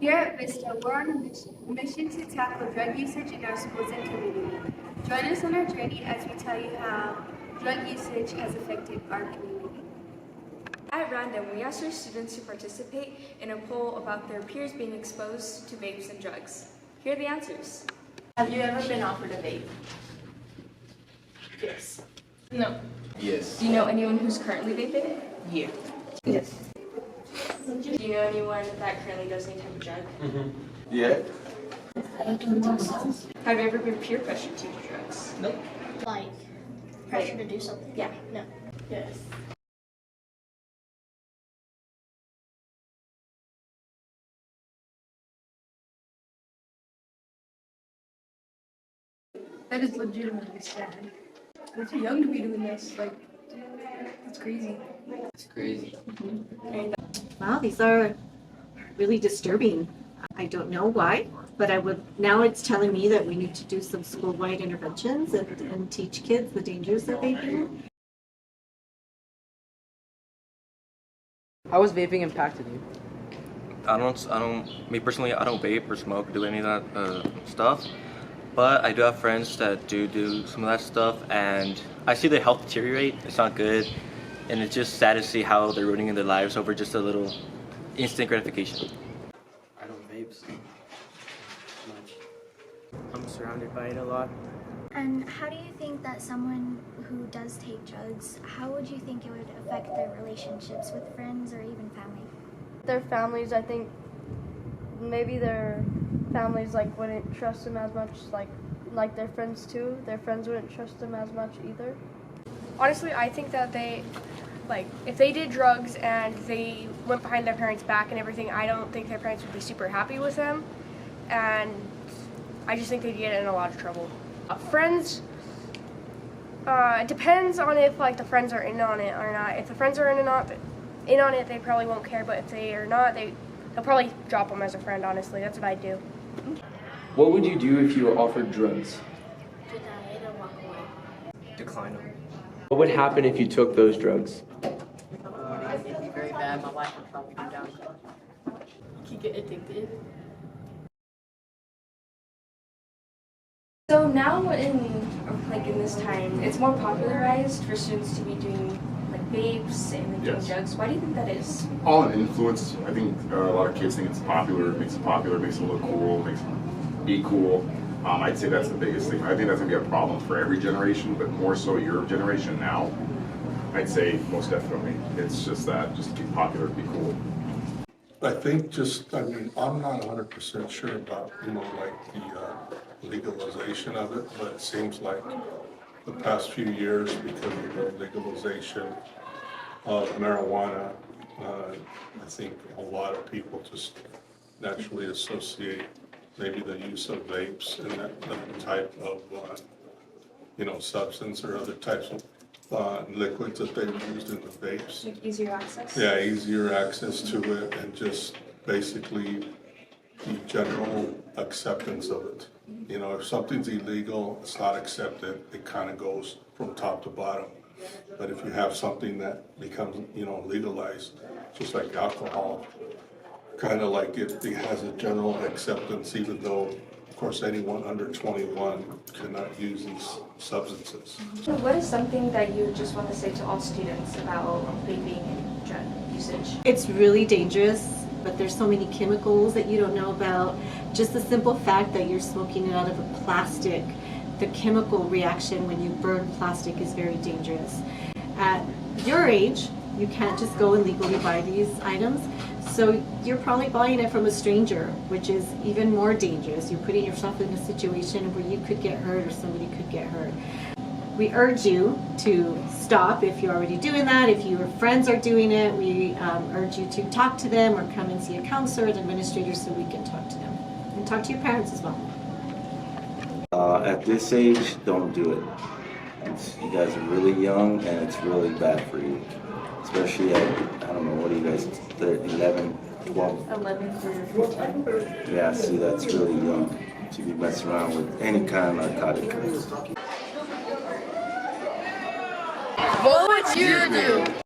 Here at Vista, we're on a mission to tackle drug usage in our schools and community. Join us on our journey as we tell you how drug usage has affected our community. At random, we asked our students to participate in a poll about their peers being exposed to vapes and drugs. Here are the answers. Have you ever been offered a vape? Yes. No. Yes. Do you know anyone who's currently vaping? Yeah. Yes. Do you know anyone that currently does any type of drug? Yeah. Have you ever been peer pressured to do drugs? Nope. Like pressure to do something? Yeah. No. Yes. That is legitimately sad. We're too young to be doing this. Like, it's crazy. It's crazy. Wow, these are really disturbing. I don't know why, but now it's telling me that we need to do some school-wide interventions and teach kids the dangers of vaping. How has vaping impacted you? Me personally, I don't vape or smoke or do any of that stuff. But I do have friends that do some of that stuff, and I see their health deteriorate. It's not good, and it's just sad to see how they're ruining their lives over just a little instant gratification. I don't vape so much. I'm surrounded by it a lot. And how do you think that someone who does take drugs, how would you think it would affect their relationships with friends or even family? Their families, I think maybe their families wouldn't trust them as much, like their friends too. Their friends wouldn't trust them as much either. Honestly, I think that if they did drugs and they went behind their parents' back and everything, I don't think their parents would be super happy with them, and I just think they'd get in a lot of trouble. Friends, it depends on if the friends are in on it or not. If the friends are in on it, they probably won't care, but if they are not, they'll probably drop them as a friend, honestly. That's what I'd do. What would you do if you were offered drugs? Deny it or walk away. Decline them. What would happen if you took those drugs? It'd be very bad. My life would probably go down. You get addicted. So now in this time, it's more popularized for students to be doing vapes and doing drugs. Why do you think that is? All an influence. I think a lot of kids think it's popular, makes it look cool, makes them be cool. I'd say that's the biggest thing. I think that's gonna be a problem for every generation, but more so your generation now. I'd say most definitely. It's just to be popular, be cool. I think I'm not 100% sure about, the legalization of it, but it seems like the past few years, because of the legalization of marijuana, I think a lot of people just naturally associate maybe the use of vapes and that type of, substance or other types of liquids that they've used in the vapes. Like easier access? Yeah, easier access to it, and just basically the general acceptance of it. If something's illegal, it's not accepted, it kind of goes from top to bottom. But if you have something that becomes, legalized, just like alcohol, kind of like it has a general acceptance, even though, of course, anyone under 21 cannot use these substances. So what is something that you just want to say to all students about vaping and drug usage? It's really dangerous, but there's so many chemicals that you don't know about. Just the simple fact that you're smoking it out of a plastic, the chemical reaction when you burn plastic is very dangerous. At your age, you can't just go and legally buy these items, so you're probably buying it from a stranger, which is even more dangerous. You're putting yourself in a situation where you could get hurt or somebody could get hurt. We urge you to stop if you're already doing that. If your friends are doing it, we urge you to talk to them or come and see a counselor and administrator so we can talk to them. And talk to your parents as well. At this age, don't do it. You guys are really young and it's really bad for you. Especially at, I don't know, what are you guys, 11, 12? 11 through 15. Yeah, see, that's really young to be messing around with any kind of narcotic. What would you do?